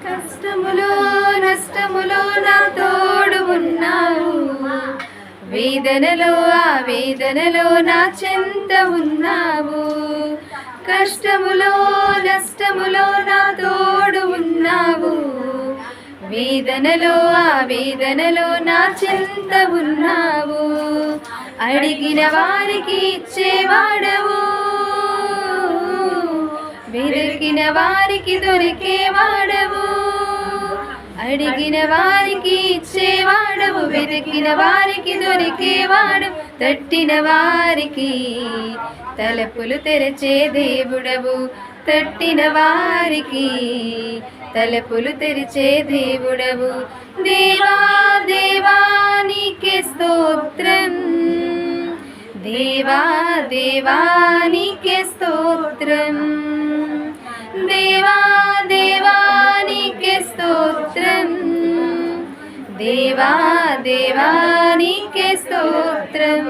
కష్టములో నష్టములో నా తోడు ఉన్నావు, వేదనలో వేదనలో నా చెంత ఉన్నావు. కష్టములో నష్టములో నా తోడు ఉన్నావు, వేదనలో వేదనలో నా చెంత ఉన్నావు. అడిగిన వారికి ఇచ్చేవాడవు, వెతికిన వారికి దొరికేవాడవు. అడిగిన వారికి ఇచ్చేవాడవు, వెతికిన వారికి దొరికేవాడు. తట్టిన వారికి తలుపులు తెరిచే దేవుడవు, తట్టిన వారికి తలుపులు తెరిచే దేవుడవు. దేవా దేవా నీకే స్తోత్రం, దేవా దేవా నీకే స్తోత్రం, దేవా దేవా నీకే స్తోత్రం, దేవా దేవా నీకే స్తోత్రం.